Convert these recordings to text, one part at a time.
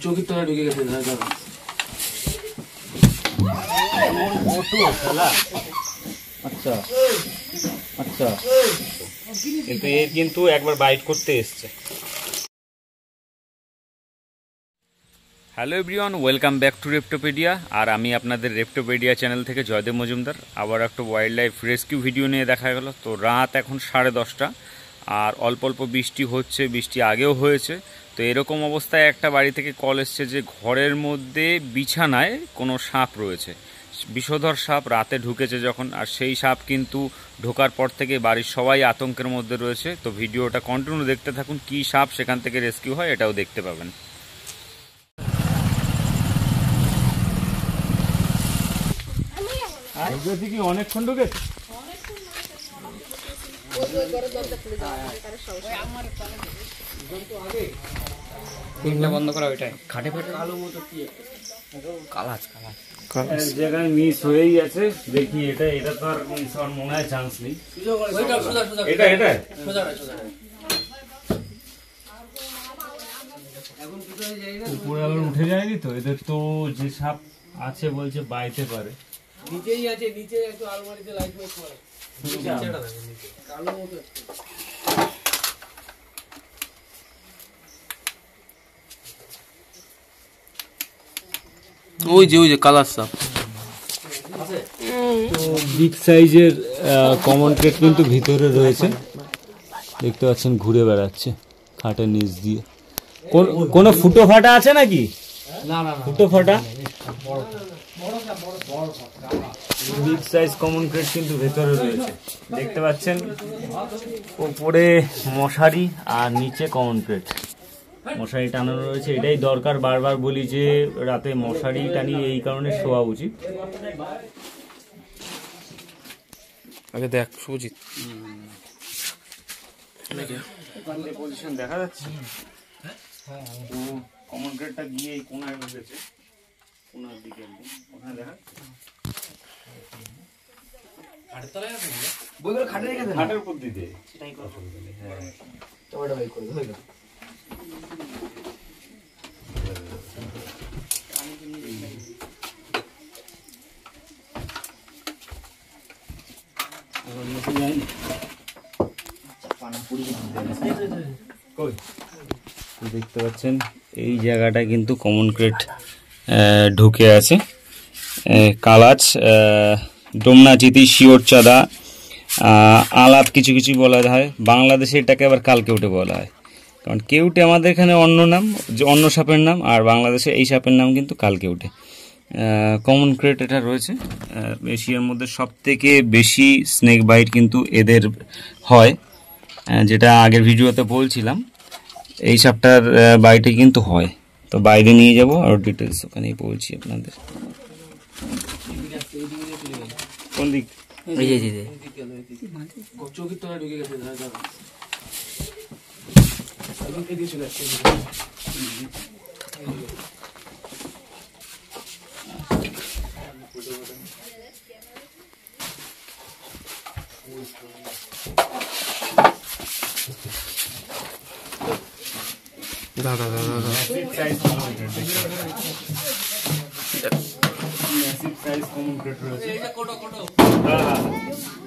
চৌকির তলায় ঢুকে গেছে। আচ্ছা আচ্ছা, কিন্তু এর কিন্তু একবার বাইট করতে এসছে। Hello everyone, welcome back to Reptopedia. আর আমি আপনাদের রেপ্টোপেডিয়া চ্যানেল থেকে জয়দেব মজুমদার। আবার একটা ওয়াইল্ড লাইফ রেস্কিউ ভিডিও নিয়ে দেখা গেল। তো রাত এখন 10:30 আর অল্প অল্প বৃষ্টি হচ্ছে, বৃষ্টি আগেও হয়েছে। তো এরকম অবস্থায় একটা বাড়ি থেকে কল এসছে যে ঘরের মধ্যে বিছানায় কোনো সাপ রয়েছে, বিষধর সাপ রাতে ঢুকেছে যখন। আর সেই সাপ কিন্তু ঢোকার পর থেকে বাড়ির সবাই আতঙ্কের মধ্যে রয়েছে। তো ভিডিওটা কন্টিনিউ দেখতে থাকুন, কী সাপ সেখান থেকে রেস্কিউ হয় এটাও দেখতে পাবেন। কি অনেকক্ষণ ঢুকেছে? বন্ধ করা ওইটাই খাটে ফাটে কালো মতো কি কালাচ জায়গায় মিস হয়েই গেছে। দেখি এটা তো আর মিস হওয়ার মনে হয় চান্স নেই। এটা উপরে আবার উঠে যায়নি তো? এদের তো যে সাপ আছে বলছে বাইতে পারে। নিচেই আছে, নিচে একটু আলমারিতে লাইট মাইট করে কালো মতো। ওই যে কালার সাপ। তো বিগ সাইজের কমন ক্রেট কিন্তু ভিতরে রয়েছে, দেখতে পাচ্ছেন ঘুরে বেড়াচ্ছে খাটের নিচ দিয়ে। কোনো ফুটো ফাটা আছে নাকি? না না ফুটো ফাটা বিগ সাইজ কমন ক্রেট কিন্তু ভেতরে রয়েছে, দেখতে পাচ্ছেন। উপরে মশারি আর নিচে কমন ক্রেট, মশারি টানানো রয়েছে। এটাই দরকার, বারবার বলি যে রাতে মশারি টানি এই কারণে শোয়া উচিত। আগে দেখ সুজিত, পজিশন দেখা যাচ্ছে। কমন ক্রেটটা গিয়ে এই কোনায় ঢুকেছে, কোনার দিকে ওখানে দেখা খাটের উপর দিতে। হ্যাঁ দেখতে পাচ্ছেন এই জায়গাটা কিন্তু কমন ক্রেট ঢুকে আছে। কালাচ, ডোমনাচিতি, শিওরচাঁদা, আলাপ কিছু কিছু বলা হয়। বাংলাদেশে এটাকে আবার কালকেউটে বলা হয়, কারণ কেউটে আমাদের এখানে অন্য নাম, যে অন্য সাপের নাম, আর বাংলাদেশে এই সাপের নাম কিন্তু কালকেউটে। কমন ক্রেট এটা রয়েছে। এশিয়ার মধ্যে সব থেকে বেশি স্নেক বাইট কিন্তু এদের হয়, যেটা আগের ভিডিওতে বলছিলাম। এই সাপটার বাইটে কিন্তু হয়। তো বাইরে নিয়ে যাব আর ডিটেলস ওখানেই বলছি আপনাদের। কোন দিক? চৌকির তলায় ঢুকে গেছে। দাদা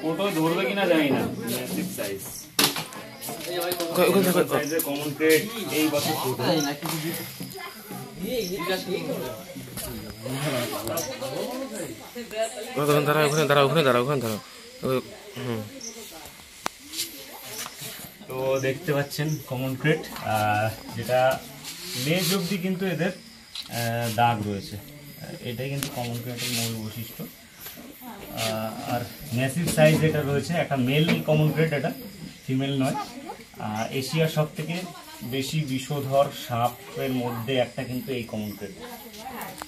কোটো ধরবে কিনা জানি না। ম্যাসিভ সাইজ কমন ক্রেট এই বছর দাঁড়া। তো দেখতে পাচ্ছেন কমন ক্রেট, যেটা লেজ অবধি কিন্তু এদের দাগ রয়েছে। এটাই কিন্তু কমন ক্রেটের মূল বৈশিষ্ট্য। আর ম্যাসিভ সাইজ যেটা রয়েছে, একটা মেল কমন ক্রেট, এটা ফিমেল নয়। এশিয়ার সব থেকে বেশি বিষধর সাপের মধ্যে একটা কিন্তু এই কমন ক্রেট।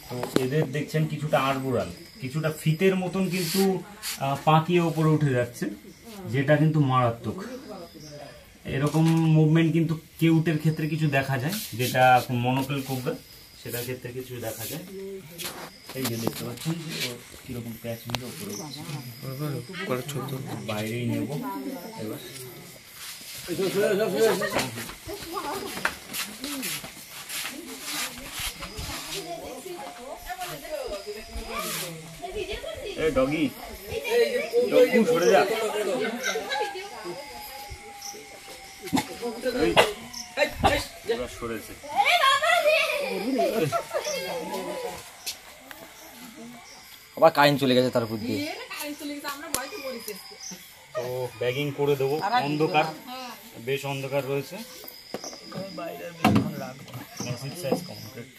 তো এদের দেখছেন কিছুটা আড়বুড়াল, কিছুটা ফিতের মতন কিন্তু পাকিয়ে ওপরে উঠে যাচ্ছে, যেটা কিন্তু মারাত্মক। এরকম মুভমেন্ট কিন্তু কেউটের ক্ষেত্রে কিছু দেখা যায়, যেটা মনোকেল কোবরা, সেটার ক্ষেত্রে কিছু দেখা যায়। এই যে দেখতে পাচ্ছেন কিরকম প্যাচ মিলে উপরে বাইরেই নেব এবার। ডগি ডগু সরে যা। এবার সরেছে। আবার কারেন্ট চলে গেছে তার উপর দিয়ে। তো ব্যাগিং করে দেবো। অন্ধকার, বেশ অন্ধকার রয়েছে। Massive size complete.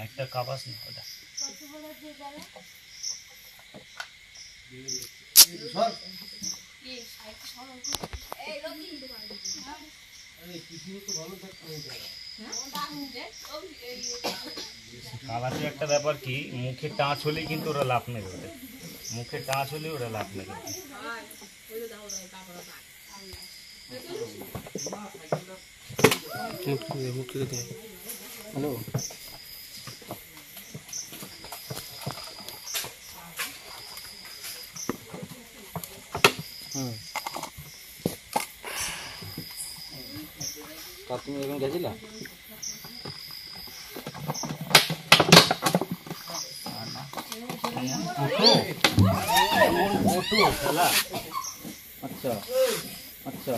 একটা কাবাস না ওটা। কালাতে একটা ব্যাপার কি, মুখে টাচ হলেই কিন্তু ওরা লাফ মেরে ওঠে। মুখে টাচ হলেই ওরা লাফ মেরে ওঠে। হ্যালো, তা তুমি এখন গেছিলা? আচ্ছা আচ্ছা।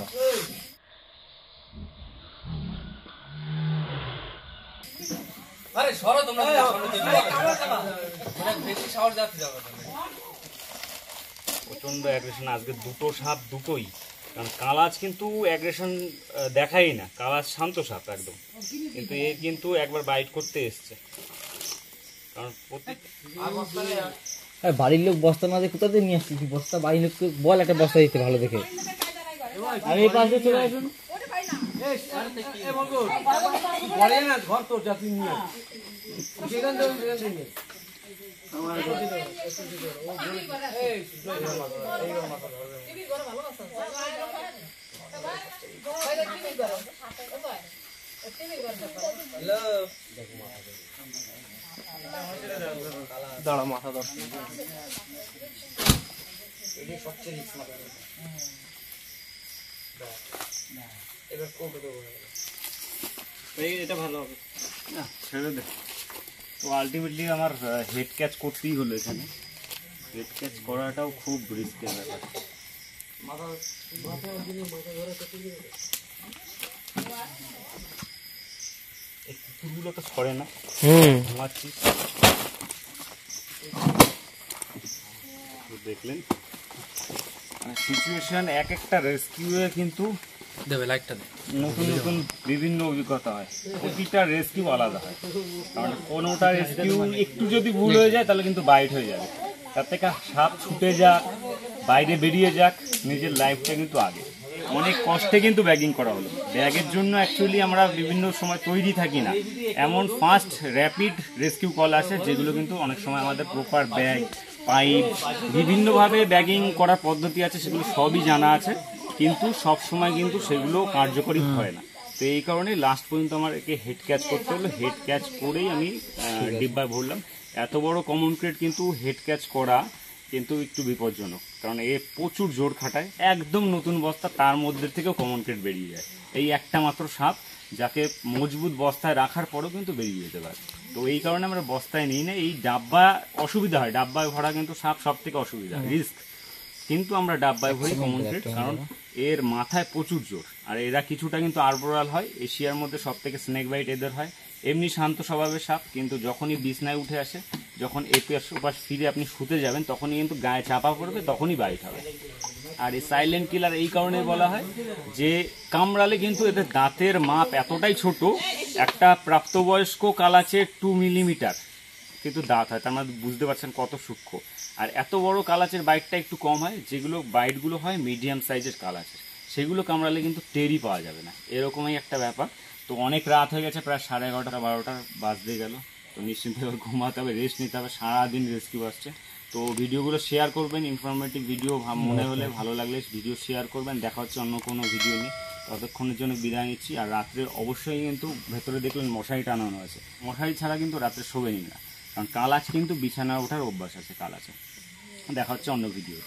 আরে সরো তোমরা, বেশি সাহস যাচ্ছে যাবে। প্রচন্ড অ্যাগ্রেশন আজকে, দুটো সাপ দুটোই। কারণ কালাজ কিন্তু অ্যাগ্রেশন দেখাই না, কালাজ শান্ত সাপ একদম, কিন্তু এ কিন্তু একবার বাইট করতে এসছে। কারণ বাড়ির লোক বস্তা না দিয়ে কোথা দিয়ে নিয়ে আসছিস বস্তা? বাড়ির লোককে বল একটা বস্তা দিতে ভালো দেখে। আমি এই পাশে চলে আসুন। ঘর তোর জাতি নিয়ে দাঁড়া, মাথা ধর। এটা ভালো হবে না, ছেড়ে দে। তো আলটিমেটলি আমার হেড ক্যাচ করতেই হলো এখানে। হেড ক্যাচ করাটাও খুব রিস্কের ব্যাপার। এই কুকুরগুলো তো সরে না, ঘুমাচ্ছি। দেখলেন সিচুয়েশন, এক একটা রেস্কিউয়ে কিন্তু দেবে লাইটটা দে। নতুন নতুন বিভিন্ন অভিজ্ঞতা হয়। প্রতিটা রেস্কিউ আলাদা হয়। কারণ কোনোটা রেস্কিউ একটু যদি ভুল হয়ে যায় তাহলে কিন্তু বাইট হয়ে যাবে। তার থেকে সাপ ছুটে যাক, বাইরে বেরিয়ে যাক, নিজের লাইফটা কিন্তু আগে। অনেক কষ্টে কিন্তু ব্যাগিং করা হলো। ব্যাগের জন্য অ্যাকচুয়ালি আমরা বিভিন্ন সময় তৈরি থাকি না। এমন ফাস্ট র্যাপিড রেস্কিউ কল আসে যেগুলো কিন্তু অনেক সময় আমাদের প্রপার ব্যাগ, পাইপ, বিভিন্নভাবে ব্যাগিং করার পদ্ধতি আছে, সেগুলো সবই জানা আছে, কিন্তু সব সময় কিন্তু সেগুলো কার্যকরী হয় না। তো এই কারণে লাস্ট পর্যন্ত আমার একে হেড ক্যাচ করতে হলো। হেড ক্যাচ করেই আমি ডিব্বায় ভরলাম। এত বড় কমন ক্রেট কিন্তু হেড ক্যাচ করা কিন্তু একটু বিপজ্জনক, কারণ এ প্রচুর জোর খাটায়। একদম নতুন বস্তা, তার মধ্যে থেকেও কমন ক্রেট বেরিয়ে যায়। এই একটা মাত্র সাপ, যাকে মজবুত বস্তায় রাখার পরেও কিন্তু বেরিয়ে যেতে পারে। তো এই কারণে আমরা বস্তায় নিই না। এই ডাব্বা অসুবিধা হয়, ডাব্বায় ভরা কিন্তু সাপ সব থেকে অসুবিধা, রিস্ক। কিন্তু আমরা ডাব্বায় ভরি কমন ক্রেট, কারণ এর মাথায় প্রচুর জোর। আর এরা কিছুটা কিন্তু আর্বোরাল হয়। এশিয়ার মধ্যে সব থেকে স্নেক বাইট এদের হয়। এমনি শান্ত স্বভাবের সাপ, কিন্তু যখনই বিছনায় উঠে আসে, যখন এপাশ ওপাশ ফিরে আপনি শুতে যাবেন, তখনই কিন্তু গায়ে চাপা পড়বে, তখনই বাইট হবে। আর এই সাইলেন্ট কিলার এই কারণে বলা হয় যে কামড়ালে কিন্তু এদের দাঁতের মাপ এতটাই ছোট, একটা প্রাপ্তবয়স্ক কালাচে 2 মিলিমিটার কিন্তু দাঁত হয়। তার মানে বুঝতে পারছেন কত সূক্ষ্ম। আর এত বড় কালাচের বাইটটা একটু কম হয়। যেগুলো বাইটগুলো হয় মিডিয়াম সাইজের কালাচের, সেগুলো কামড়ালে কিন্তু টেরই পাওয়া যাবে না, এরকমই একটা ব্যাপার। তো অনেক রাত হয়ে গেছে, প্রায় 11:30 12টা বাজতে গেল। তো নিশ্চিন্তে ঘুমাতে হবে, রেস্ট নিতে হবে। সারাদিন রেস্কিউ আসছে, তো ভিডিওগুলো শেয়ার করবেন, ইনফরমেটিভ ভিডিও মনে হলে, ভালো লাগলে ভিডিও শেয়ার করবেন। দেখা হচ্ছে অন্য কোনো ভিডিও নিয়ে, ততক্ষণের জন্য বিদায় নিচ্ছি। আর রাত্রে অবশ্যই কিন্তু ভেতরে দেখলেন মশারি টানানো আছে, মশারি ছাড়া কিন্তু রাত্রে শোবেনি না, কারণ কাল আছে কিন্তু বিছানা ওঠার অভ্যাস আছে কাল আছে। দেখা হচ্ছে অন্য ভিডিও।